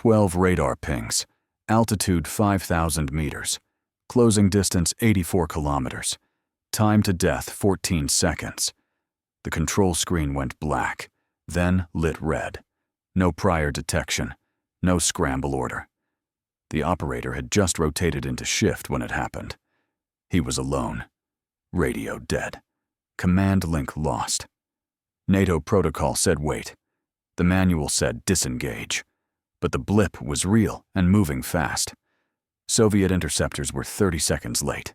12 radar pings, altitude 5,000 meters, closing distance 84 kilometers, time to death 14 seconds. The control screen went black, then lit red. No prior detection, no scramble order. The operator had just rotated into shift when it happened. He was alone. Radio dead. Command link lost. NATO protocol said wait. The manual said disengage. But the blip was real and moving fast. Soviet interceptors were 30 seconds late.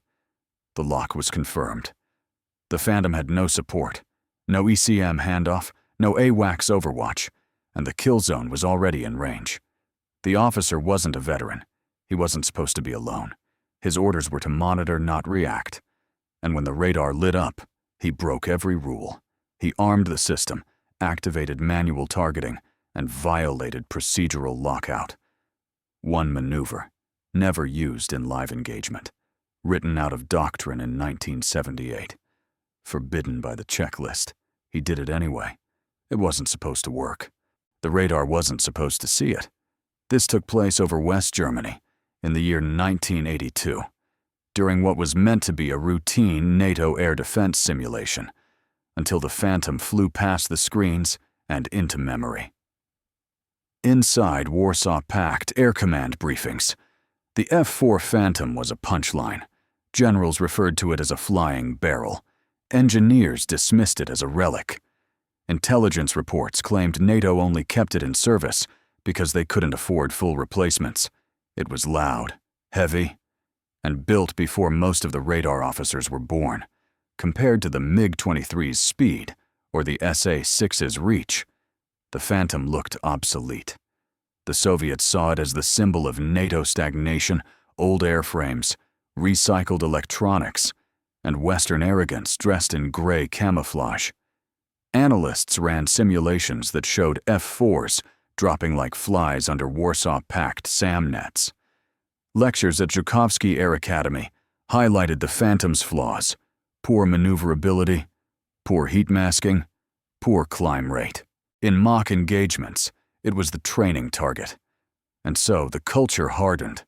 The lock was confirmed. The Phantom had no support, no ECM handoff, no AWACS overwatch, and the kill zone was already in range. The officer wasn't a veteran. He wasn't supposed to be alone. His orders were to monitor, not react. And when the radar lit up, he broke every rule. He armed the system, activated manual targeting, and violated procedural lockout. One maneuver, never used in live engagement, written out of doctrine in 1978. Forbidden by the checklist, he did it anyway. It wasn't supposed to work. The radar wasn't supposed to see it. This took place over West Germany in the year 1982, during what was meant to be a routine NATO air defense simulation, until the Phantom flew past the screens and into memory. Inside Warsaw Pact Air Command briefings, the F-4 Phantom was a punchline. Generals referred to it as a flying barrel. Engineers dismissed it as a relic. Intelligence reports claimed NATO only kept it in service because they couldn't afford full replacements. It was loud, heavy, and built before most of the radar officers were born. Compared to the MiG-23's speed or the SA-6's reach, the Phantom looked obsolete. The Soviets saw it as the symbol of NATO stagnation, old airframes, recycled electronics, and Western arrogance dressed in gray camouflage. Analysts ran simulations that showed F-4s dropping like flies under Warsaw Pact SAM nets. Lectures at Zhukovsky Air Academy highlighted the Phantom's flaws: poor maneuverability, poor heat masking, poor climb rate. In mock engagements, it was the training target. And so the culture hardened.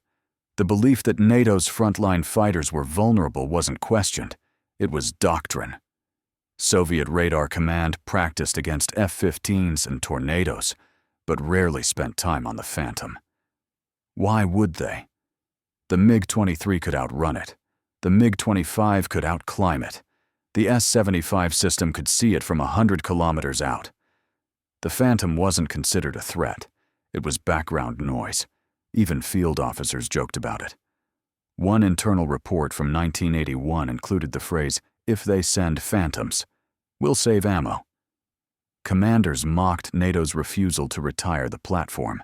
The belief that NATO's frontline fighters were vulnerable wasn't questioned. It was doctrine. Soviet Radar Command practiced against F-15s and Tornadoes, but rarely spent time on the Phantom. Why would they? The MiG-23 could outrun it. The MiG-25 could outclimb it. The S-75 system could see it from 100 kilometers out. The Phantom wasn't considered a threat. It was background noise. Even field officers joked about it. One internal report from 1981 included the phrase, "If they send Phantoms, we'll save ammo." Commanders mocked NATO's refusal to retire the platform.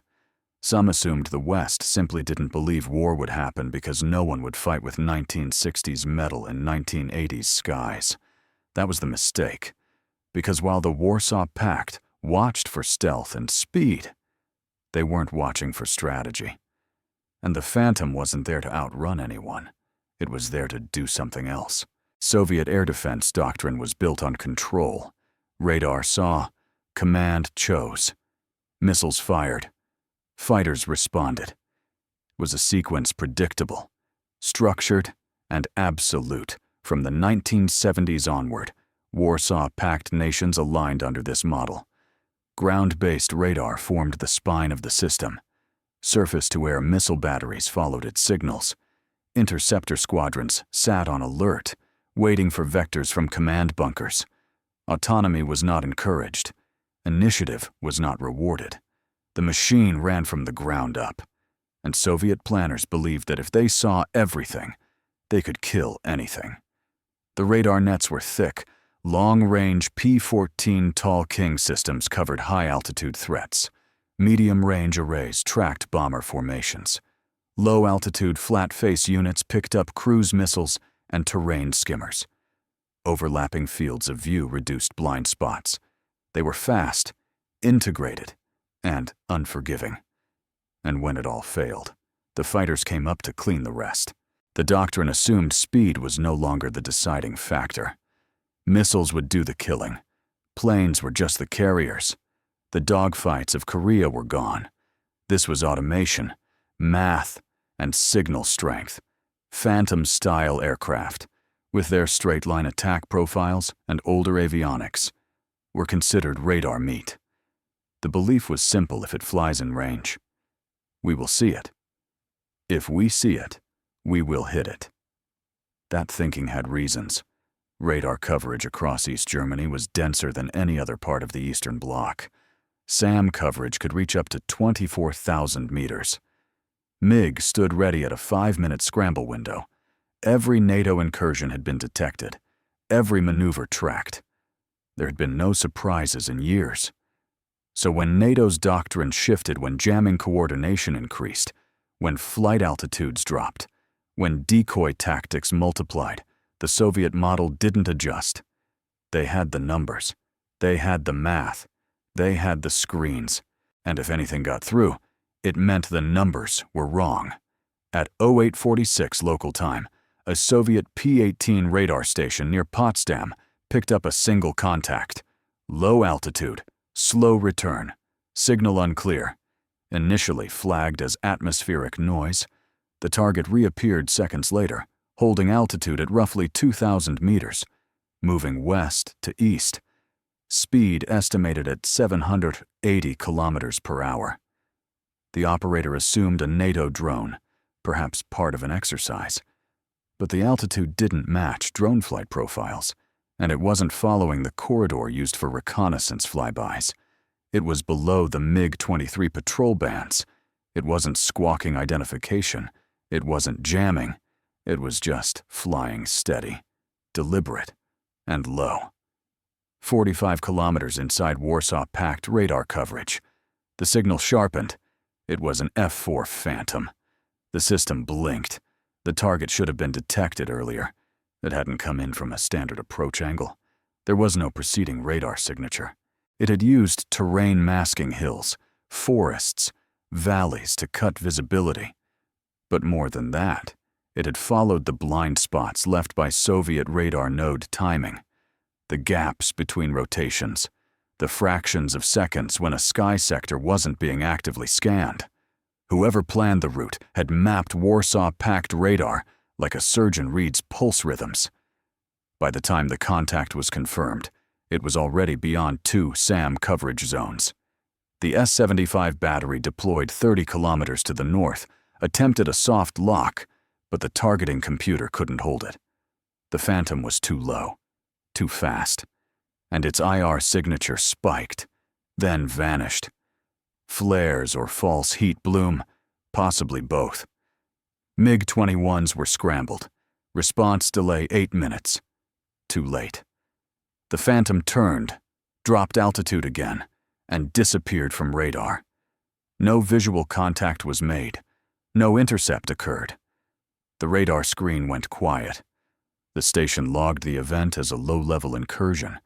Some assumed the West simply didn't believe war would happen because no one would fight with 1960s metal in 1980s skies. That was the mistake, because while the Warsaw Pact watched for stealth and speed, they weren't watching for strategy. And the Phantom wasn't there to outrun anyone. It was there to do something else. Soviet air defense doctrine was built on control. Radar saw, command chose. Missiles fired. Fighters responded. It was a sequence predictable, structured, and absolute. From the 1970s onward, Warsaw Pact nations aligned under this model. Ground-based radar formed the spine of the system. Surface-to-air missile batteries followed its signals. Interceptor squadrons sat on alert, waiting for vectors from command bunkers. Autonomy was not encouraged. Initiative was not rewarded. The machine ran from the ground up, and Soviet planners believed that if they saw everything, they could kill anything. The radar nets were thick. Long-range P-14 Tall King systems covered high-altitude threats. Medium-range arrays tracked bomber formations. Low-altitude flat-face units picked up cruise missiles and terrain skimmers. Overlapping fields of view reduced blind spots. They were fast, integrated, and unforgiving. And when it all failed, the fighters came up to clean the rest. The doctrine assumed speed was no longer the deciding factor. Missiles would do the killing. Planes were just the carriers. The dogfights of Korea were gone. This was automation, math, and signal strength. Phantom-style aircraft, with their straight-line attack profiles and older avionics, were considered radar meat. The belief was simple: if it flies in range, we will see it. If we see it, we will hit it. That thinking had reasons. Radar coverage across East Germany was denser than any other part of the Eastern Bloc. SAM coverage could reach up to 24,000 meters. MiG stood ready at a 5-minute scramble window. Every NATO incursion had been detected, every maneuver tracked. There had been no surprises in years. So when NATO's doctrine shifted, when jamming coordination increased, when flight altitudes dropped, when decoy tactics multiplied, the Soviet model didn't adjust. They had the numbers, they had the math, they had the screens, and if anything got through, it meant the numbers were wrong. At 0846 local time, a Soviet P-18 radar station near Potsdam picked up a single contact. Low altitude, slow return, signal unclear. Initially flagged as atmospheric noise, the target reappeared seconds later, holding altitude at roughly 2,000 meters, moving west to east. Speed estimated at 780 kilometers per hour. The operator assumed a NATO drone, perhaps part of an exercise. But the altitude didn't match drone flight profiles, and it wasn't following the corridor used for reconnaissance flybys. It was below the MiG-23 patrol bands. It wasn't squawking identification. It wasn't jamming. It was just flying steady, deliberate, and low. 45 kilometers inside Warsaw Pact radar coverage. The signal sharpened. It was an F-4 Phantom. The system blinked. The target should have been detected earlier. It hadn't come in from a standard approach angle. There was no preceding radar signature. It had used terrain masking hills, forests, valleys to cut visibility. But more than that, it had followed the blind spots left by Soviet radar node timing. The gaps between rotations, the fractions of seconds when a sky sector wasn't being actively scanned. Whoever planned the route had mapped Warsaw Pact radar like a surgeon reads pulse rhythms. By the time the contact was confirmed, it was already beyond 2 SAM coverage zones. The S-75 battery deployed 30 kilometers to the north, attempted a soft lock, but the targeting computer couldn't hold it. The Phantom was too low, too fast, and its IR signature spiked, then vanished. Flares or false heat bloom, possibly both. MiG-21s were scrambled. Response delay 8 minutes. Too late. The Phantom turned, dropped altitude again, and disappeared from radar. No visual contact was made. No intercept occurred. The radar screen went quiet. The station logged the event as a low-level incursion,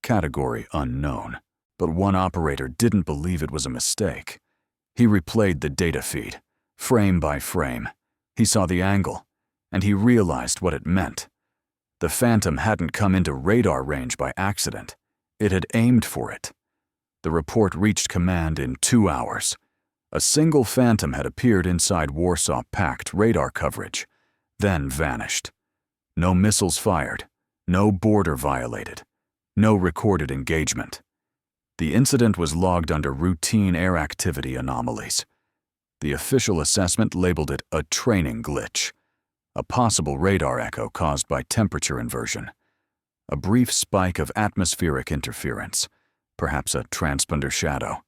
category unknown. But one operator didn't believe it was a mistake. He replayed the data feed, frame by frame. He saw the angle, and he realized what it meant. The Phantom hadn't come into radar range by accident. It had aimed for it. The report reached command in 2 hours. A single Phantom had appeared inside Warsaw Pact radar coverage, then vanished. No missiles fired, no border violated, no recorded engagement. The incident was logged under routine air activity anomalies. The official assessment labeled it a training glitch, a possible radar echo caused by temperature inversion, a brief spike of atmospheric interference, perhaps a transponder shadow.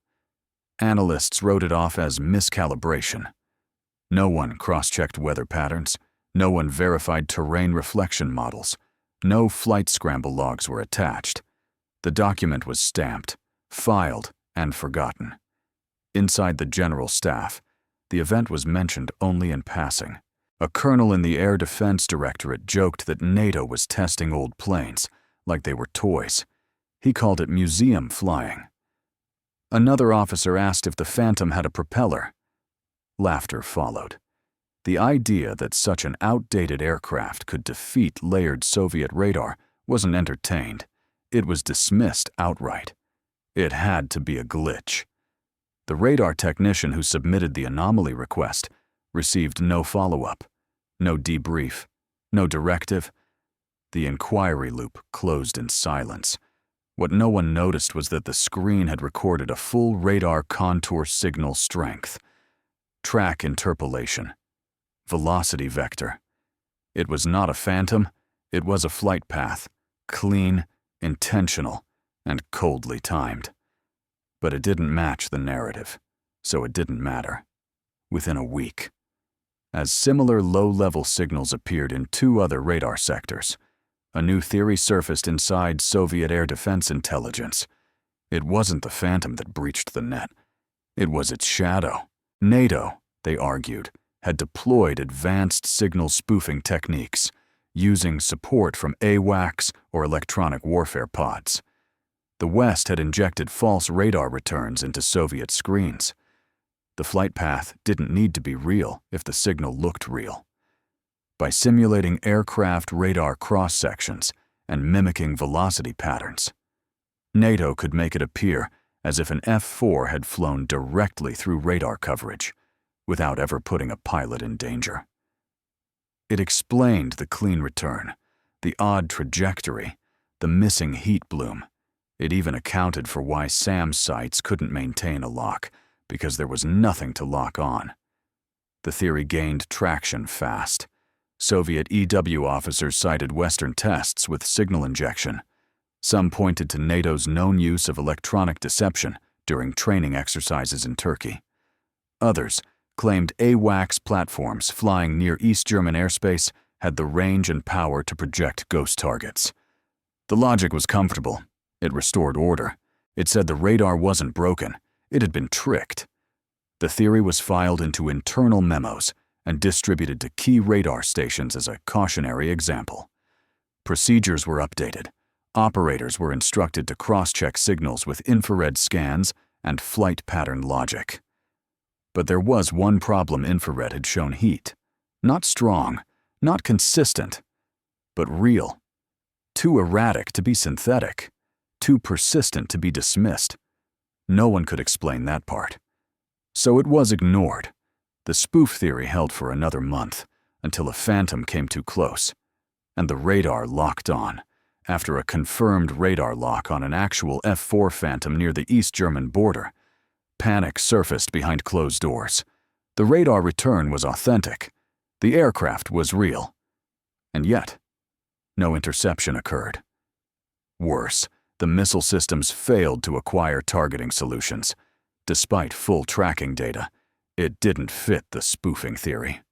Analysts wrote it off as miscalibration. No one cross-checked weather patterns, no one verified terrain reflection models, no flight scramble logs were attached. The document was stamped, filed, and forgotten. Inside the General Staff, the event was mentioned only in passing. A colonel in the Air Defense Directorate joked that NATO was testing old planes, like they were toys. He called it museum flying. Another officer asked if the Phantom had a propeller. Laughter followed. The idea that such an outdated aircraft could defeat layered Soviet radar wasn't entertained. It was dismissed outright. It had to be a glitch. The radar technician who submitted the anomaly request received no follow-up, no debrief, no directive. The inquiry loop closed in silence. What no one noticed was that the screen had recorded a full radar contour signal strength, track interpolation, velocity vector. It was not a phantom, it was a flight path, clean, intentional, and coldly timed. But it didn't match the narrative, so it didn't matter. Within a week, as similar low-level signals appeared in 2 other radar sectors, a new theory surfaced inside Soviet air defense intelligence. It wasn't the Phantom that breached the net. It was its shadow. NATO, they argued, had deployed advanced signal spoofing techniques, using support from AWACS or electronic warfare pods. The West had injected false radar returns into Soviet screens. The flight path didn't need to be real if the signal looked real. By simulating aircraft radar cross-sections and mimicking velocity patterns, NATO could make it appear as if an F-4 had flown directly through radar coverage, without ever putting a pilot in danger. It explained the clean return, the odd trajectory, the missing heat bloom. It even accounted for why SAM sites couldn't maintain a lock, because there was nothing to lock on. The theory gained traction fast. Soviet EW officers cited Western tests with signal injection. Some pointed to NATO's known use of electronic deception during training exercises in Turkey. Others claimed AWACS platforms flying near East German airspace had the range and power to project ghost targets. The logic was comfortable. It restored order. It said the radar wasn't broken. It had been tricked. The theory was filed into internal memos and distributed to key radar stations as a cautionary example. Procedures were updated. Operators were instructed to cross-check signals with infrared scans and flight pattern logic. But there was one problem. Infrared had shown heat. Not strong, not consistent, but real. Too erratic to be synthetic, too persistent to be dismissed. No one could explain that part. So it was ignored. The spoof theory held for another month, until a Phantom came too close, and the radar locked on. After a confirmed radar lock on an actual F-4 Phantom near the East German border, panic surfaced behind closed doors. The radar return was authentic. The aircraft was real. And yet, no interception occurred. Worse, the missile systems failed to acquire targeting solutions. Despite full tracking data, it didn't fit the spoofing theory.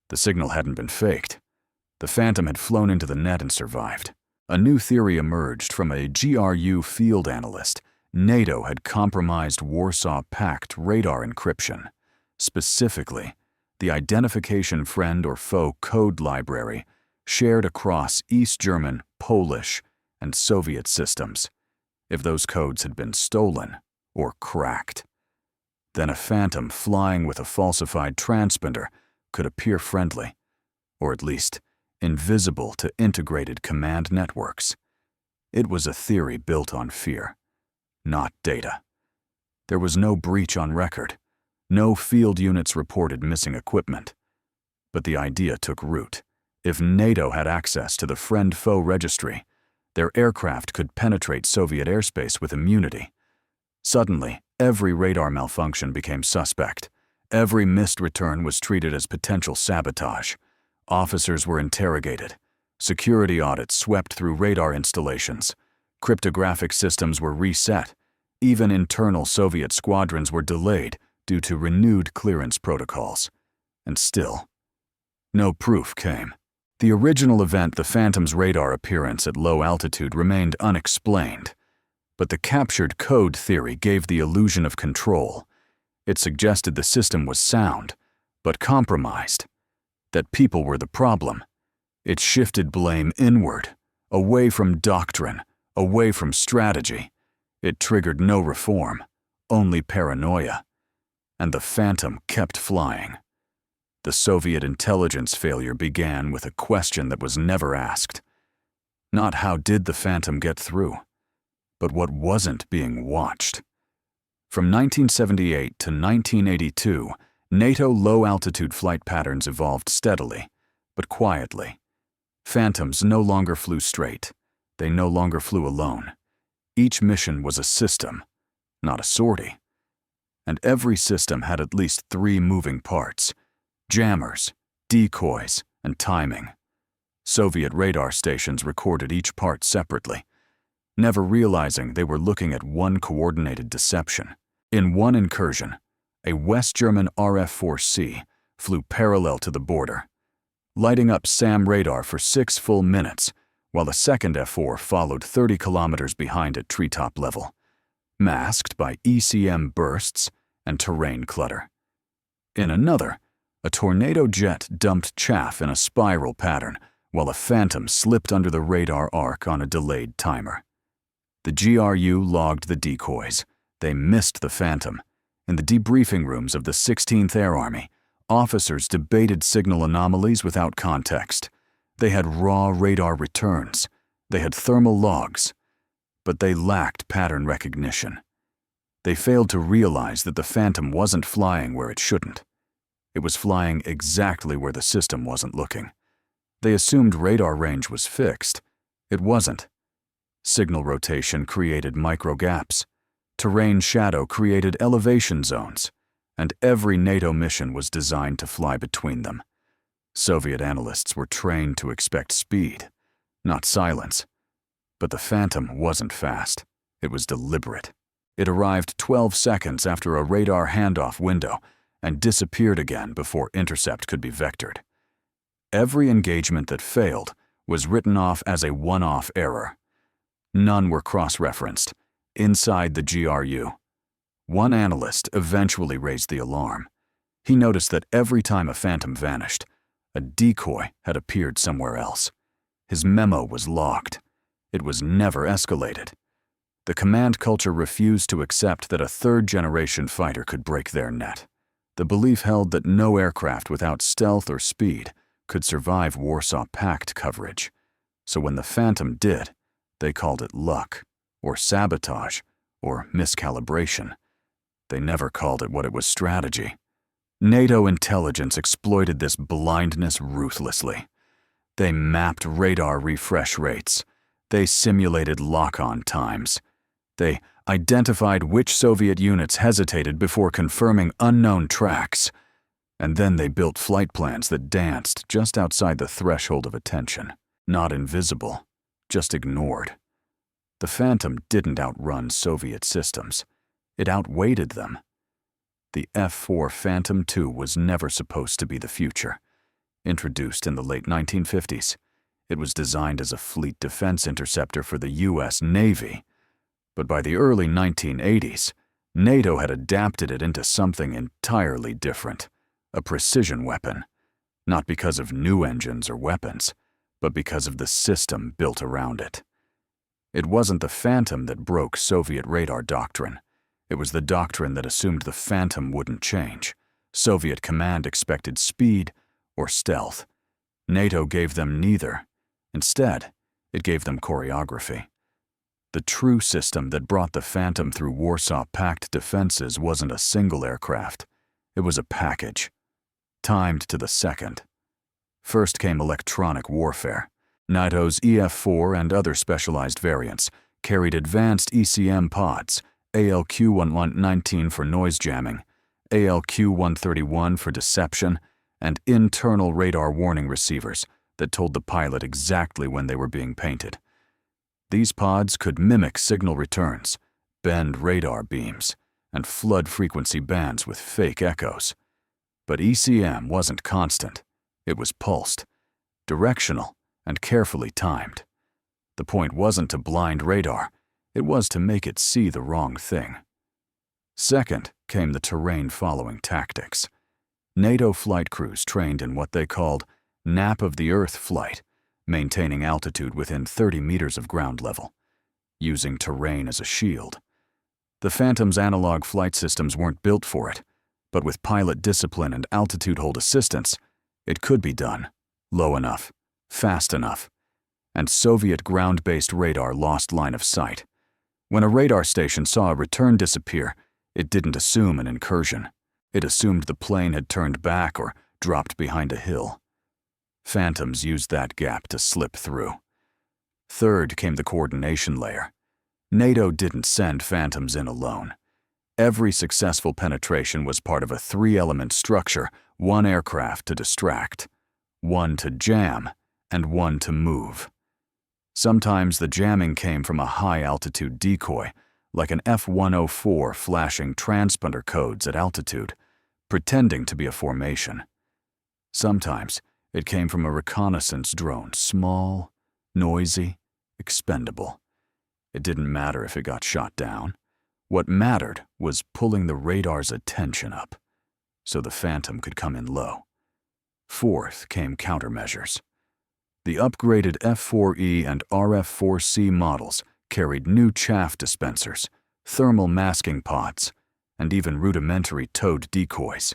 The signal hadn't been faked. The Phantom had flown into the net and survived. A new theory emerged from a GRU field analyst. NATO had compromised Warsaw Pact radar encryption. Specifically, the identification friend or foe code library shared across East German, Polish, and Soviet systems. If those codes had been stolen or cracked, then a Phantom flying with a falsified transponder could appear friendly, or at least invisible to integrated command networks. It was a theory built on fear, not data. There was no breach on record. No field units reported missing equipment. But the idea took root. If NATO had access to the friend-foe registry, their aircraft could penetrate Soviet airspace with immunity. Suddenly, every radar malfunction became suspect. Every missed return was treated as potential sabotage. Officers were interrogated. Security audits swept through radar installations. Cryptographic systems were reset. Even internal Soviet squadrons were delayed due to renewed clearance protocols. And still, no proof came. The original event, the Phantom's radar appearance at low altitude, remained unexplained. But the captured code theory gave the illusion of control. It suggested the system was sound, but compromised. That people were the problem. It shifted blame inward, away from doctrine, away from strategy. It triggered no reform, only paranoia. And the Phantom kept flying. The Soviet intelligence failure began with a question that was never asked. Not how did the Phantom get through, but what wasn't being watched. From 1978 to 1982, NATO low-altitude flight patterns evolved steadily, but quietly. Phantoms no longer flew straight. They no longer flew alone. Each mission was a system, not a sortie. And every system had at least 3 moving parts: jammers, decoys, and timing. Soviet radar stations recorded each part separately, never realizing they were looking at one coordinated deception. In one incursion, a West German F-4C flew parallel to the border, lighting up SAM radar for 6 full minutes, while a second F-4 followed 30 kilometers behind at treetop level, masked by ECM bursts and terrain clutter. In another, a tornado jet dumped chaff in a spiral pattern, while a Phantom slipped under the radar arc on a delayed timer. The GRU logged the decoys. They missed the Phantom. In the debriefing rooms of the 16th Air Army, officers debated signal anomalies without context. They had raw radar returns. They had thermal logs. But they lacked pattern recognition. They failed to realize that the Phantom wasn't flying where it shouldn't. It was flying exactly where the system wasn't looking. They assumed radar range was fixed. It wasn't. Signal rotation created micro gaps. Terrain shadow created elevation zones, and every NATO mission was designed to fly between them. Soviet analysts were trained to expect speed, not silence. But the Phantom wasn't fast. It was deliberate. It arrived 12 seconds after a radar handoff window and disappeared again before intercept could be vectored. Every engagement that failed was written off as a one-off error. None were cross-referenced inside the GRU. One analyst eventually raised the alarm. He noticed that every time a Phantom vanished, a decoy had appeared somewhere else. His memo was logged. It was never escalated. The command culture refused to accept that a third-generation fighter could break their net. The belief held that no aircraft without stealth or speed could survive Warsaw Pact coverage. So when the Phantom did, they called it luck, or sabotage, or miscalibration. They never called it what it was: strategy. NATO intelligence exploited this blindness ruthlessly. They mapped radar refresh rates. They simulated lock-on times. They identified which Soviet units hesitated before confirming unknown tracks. And then they built flight plans that danced just outside the threshold of attention. Not invisible, just ignored. The Phantom didn't outrun Soviet systems. It outweighted them. The F-4 Phantom II was never supposed to be the future. Introduced in the late 1950s, it was designed as a fleet defense interceptor for the U.S. Navy. But by the early 1980s, NATO had adapted it into something entirely different: a precision weapon. Not because of new engines or weapons, but because of the system built around it. It wasn't the Phantom that broke Soviet radar doctrine. It was the doctrine that assumed the Phantom wouldn't change. Soviet command expected speed or stealth. NATO gave them neither. Instead, it gave them choreography. The true system that brought the Phantom through Warsaw Pact defenses wasn't a single aircraft. It was a package, timed to the second. First came electronic warfare. NATO's EF-4 and other specialized variants carried advanced ECM pods, ALQ-119 for noise jamming, ALQ-131 for deception, and internal radar warning receivers that told the pilot exactly when they were being painted. These pods could mimic signal returns, bend radar beams, and flood frequency bands with fake echoes. But ECM wasn't constant. It was pulsed, directional, and carefully timed. The point wasn't to blind radar. It was to make it see the wrong thing. Second came the terrain-following tactics. NATO flight crews trained in what they called nap of the earth flight, maintaining altitude within 30 meters of ground level, using terrain as a shield. The Phantom's analog flight systems weren't built for it, but with pilot discipline and altitude hold assistance, it could be done, low enough, fast enough. And Soviet ground-based radar lost line of sight. When a radar station saw a return disappear, It didn't assume an incursion. It assumed the plane had turned back or dropped behind a hill. Phantoms used that gap to slip through. Third came the coordination layer. NATO didn't send Phantoms in alone. Every successful penetration was part of a three-element structure, one aircraft to distract, one to jam, and one to move. Sometimes the jamming came from a high-altitude decoy, like an F-104 flashing transponder codes at altitude, pretending to be a formation. Sometimes it came from a reconnaissance drone, small, noisy, expendable. It didn't matter if it got shot down. What mattered was pulling the radar's attention up, so the Phantom could come in low. Fourth came countermeasures. The upgraded F-4E and RF-4C models carried new chaff dispensers, thermal masking pods, and even rudimentary towed decoys.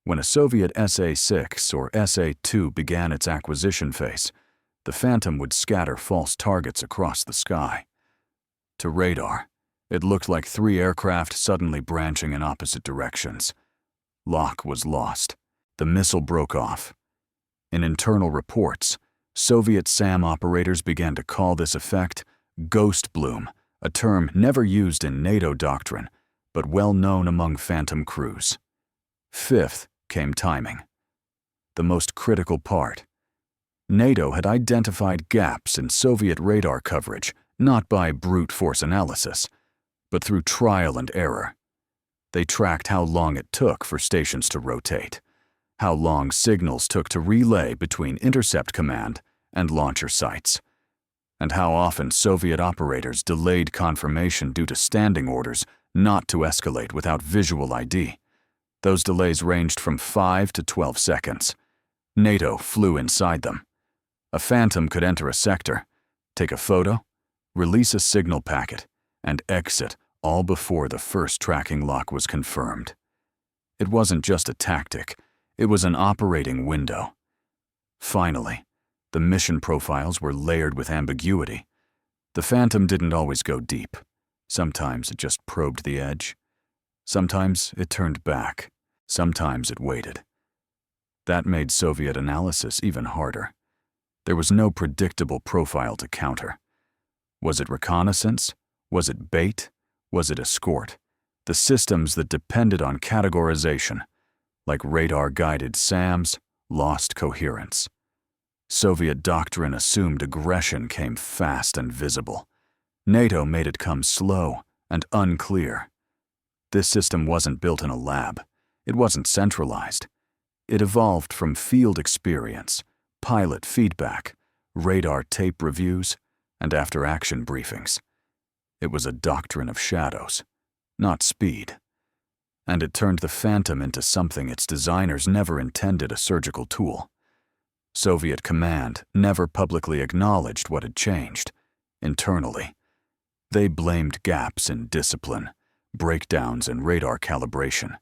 When a Soviet SA-6 or SA-2 began its acquisition phase, the Phantom would scatter false targets across the sky. To radar, it looked like three aircraft suddenly branching in opposite directions. Lock was lost. The missile broke off. In internal reports, Soviet SAM operators began to call this effect ghost bloom, a term never used in NATO doctrine, but well known among Phantom crews. Fifth came timing. The most critical part. NATO had identified gaps in Soviet radar coverage, not by brute force analysis, but through trial and error. They tracked how long it took for stations to rotate, how long signals took to relay between intercept command and launcher sites, and how often Soviet operators delayed confirmation due to standing orders not to escalate without visual ID. Those delays ranged from 5 to 12 seconds. NATO flew inside them. A Phantom could enter a sector, take a photo, release a signal packet, and exit all before the first tracking lock was confirmed. It wasn't just a tactic, it was an operating window. Finally, the mission profiles were layered with ambiguity. The Phantom didn't always go deep. Sometimes it just probed the edge. Sometimes it turned back. Sometimes it waited. That made Soviet analysis even harder. There was no predictable profile to counter. Was it reconnaissance? Was it bait? Was it escort? The systems that depended on categorization, like radar-guided SAMs, lost coherence. Soviet doctrine assumed aggression came fast and visible. NATO made it come slow and unclear. This system wasn't built in a lab. It wasn't centralized. It evolved from field experience, pilot feedback, radar tape reviews, and after-action briefings. It was a doctrine of shadows, not speed. And it turned the Phantom into something its designers never intended: a surgical tool. Soviet command never publicly acknowledged what had changed. Internally, they blamed gaps in discipline, breakdowns in radar calibration,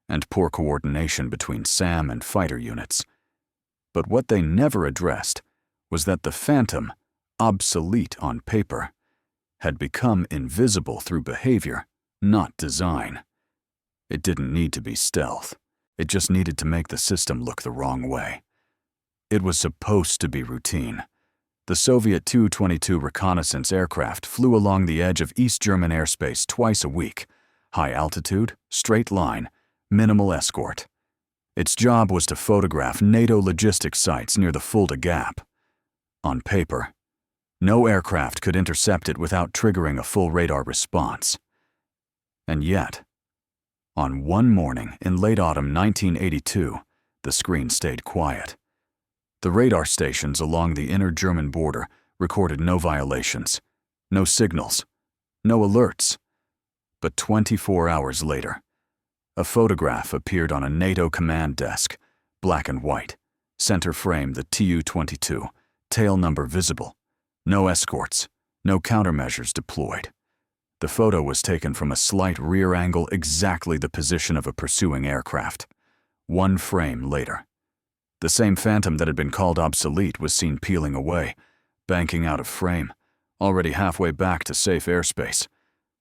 and poor coordination between SAM and fighter units. But what they never addressed was that the Phantom, obsolete on paper, had become invisible through behavior, not design. It didn't need to be stealth. It just needed to make the system look the wrong way. It was supposed to be routine. The Soviet Tu-22 reconnaissance aircraft flew along the edge of East German airspace twice a week. High altitude, straight line, minimal escort. Its job was to photograph NATO logistics sites near the Fulda Gap. On paper, no aircraft could intercept it without triggering a full radar response. And yet, on one morning in late autumn 1982, the screen stayed quiet. The radar stations along the inner German border recorded no violations, no signals, no alerts. But 24 hours later, a photograph appeared on a NATO command desk, black and white, center frame the Tu-22, tail number visible, no escorts, no countermeasures deployed. The photo was taken from a slight rear angle, exactly the position of a pursuing aircraft. One frame later, the same Phantom that had been called obsolete was seen peeling away, banking out of frame, already halfway back to safe airspace.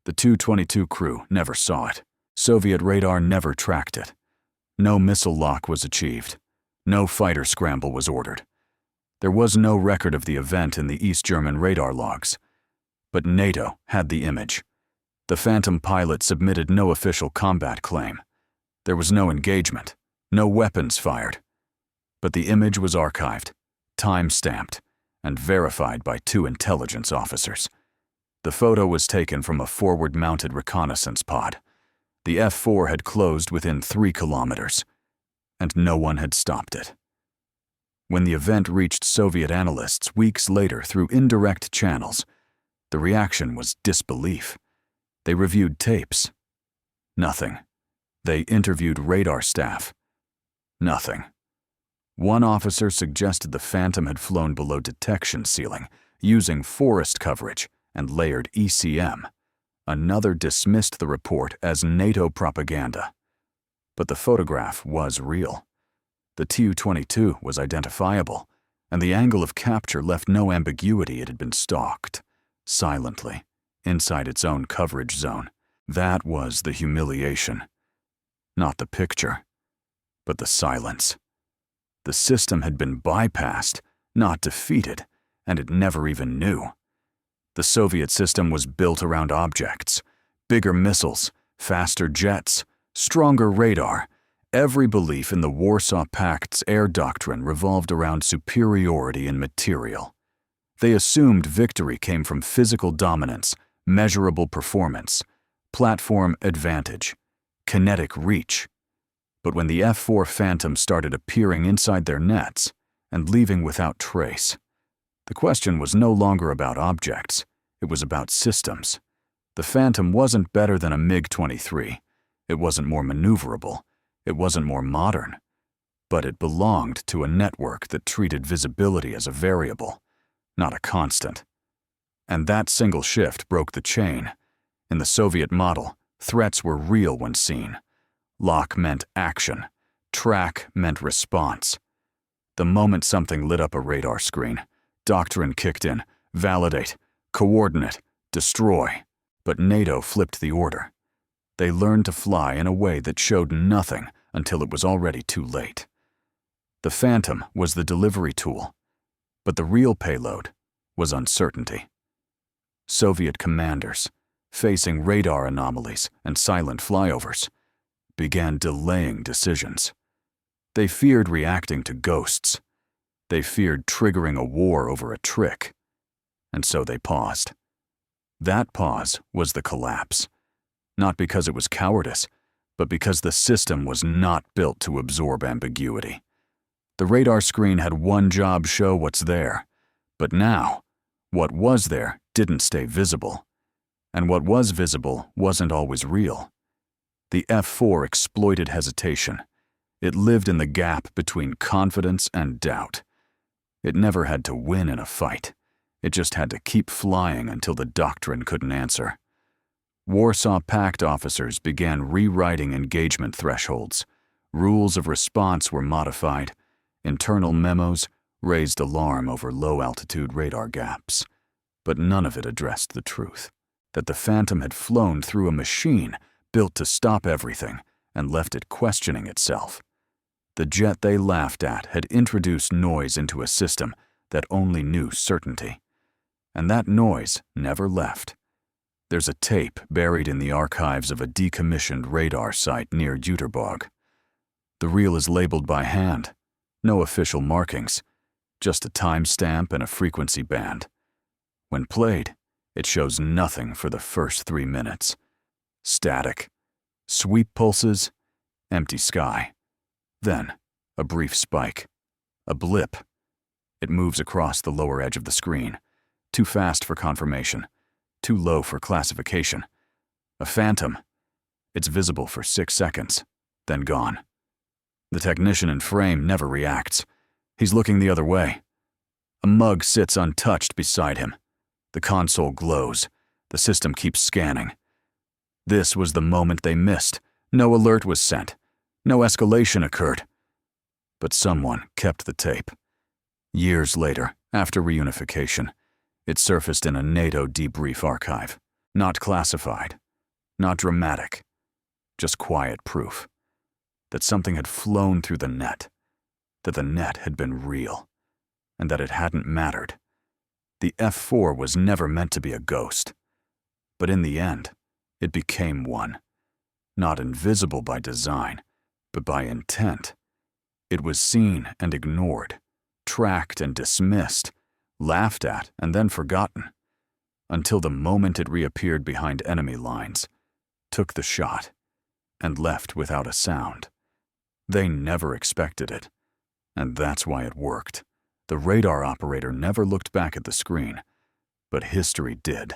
The Tu-22 crew never saw it. Soviet radar never tracked it. No missile lock was achieved. No fighter scramble was ordered. There was no record of the event in the East German radar logs. But NATO had the image. The Phantom pilot submitted no official combat claim. There was no engagement, no weapons fired. But the image was archived, time-stamped, and verified by 2 intelligence officers. The photo was taken from a forward-mounted reconnaissance pod. The F-4 had closed within 3 kilometers, and no one had stopped it. When the event reached Soviet analysts weeks later through indirect channels, the reaction was disbelief. They reviewed tapes. Nothing. They interviewed radar staff. Nothing. One officer suggested the Phantom had flown below detection ceiling, using forest coverage and layered ECM. Another dismissed the report as NATO propaganda. But the photograph was real. The Tu-22 was identifiable, and the angle of capture left no ambiguity. It had been stalked, silently, inside its own coverage zone. That was the humiliation. Not the picture, but the silence. The system had been bypassed, not defeated, and it never even knew. The Soviet system was built around objects, bigger missiles, faster jets, stronger radar. Every belief in the Warsaw Pact's air doctrine revolved around superiority in material. They assumed victory came from physical dominance, measurable performance, platform advantage, kinetic reach. But when the F-4 Phantom started appearing inside their nets and leaving without trace, the question was no longer about objects, it was about systems. The Phantom wasn't better than a MiG-23. It wasn't more maneuverable. It wasn't more modern. But it belonged to a network that treated visibility as a variable, not a constant. And that single shift broke the chain. In the Soviet model, threats were real when seen. Lock meant action. Track meant response. The moment something lit up a radar screen, doctrine kicked in: validate, coordinate, destroy. But NATO flipped the order. They learned to fly in a way that showed nothing until it was already too late. The Phantom was the delivery tool, but the real payload was uncertainty. Soviet commanders, facing radar anomalies and silent flyovers, began delaying decisions. They feared reacting to ghosts. They feared triggering a war over a trick. And so they paused. That pause was the collapse. Not because it was cowardice, but because the system was not built to absorb ambiguity. The radar screen had one job: show what's there. But now, what was there didn't stay visible. And what was visible wasn't always real. The F-4 exploited hesitation. It lived in the gap between confidence and doubt. It never had to win in a fight. It just had to keep flying until the doctrine couldn't answer. Warsaw Pact officers began rewriting engagement thresholds. Rules of response were modified. Internal memos raised alarm over low-altitude radar gaps. But none of it addressed the truth: that the Phantom had flown through a machine built to stop everything and left it questioning itself. The jet they laughed at had introduced noise into a system that only knew certainty. And that noise never left. There's a tape buried in the archives of a decommissioned radar site near Jüterbog. The reel is labeled by hand. No official markings, just a timestamp and a frequency band. When played, it shows nothing for the first 3 minutes. Static. Sweep pulses, empty sky. Then, a brief spike. A blip. It moves across the lower edge of the screen. Too fast for confirmation. Too low for classification. A Phantom. It's visible for 6 seconds, then gone. The technician in frame never reacts. He's looking the other way. A mug sits untouched beside him. The console glows. The system keeps scanning. This was the moment they missed. No alert was sent. No escalation occurred. But someone kept the tape. Years later, after reunification, it surfaced in a NATO debrief archive. Not classified. Not dramatic. just quiet proof that something had flown through the net, that the net had been real, and that it hadn't mattered. The F-4 was never meant to be a ghost, but in the end, it became one. Not invisible by design, but by intent. It was seen and ignored, tracked and dismissed, laughed at and then forgotten, until the moment it reappeared behind enemy lines, took the shot, and left without a sound. They never expected it, and that's why it worked. The radar operator never looked back at the screen, but history did.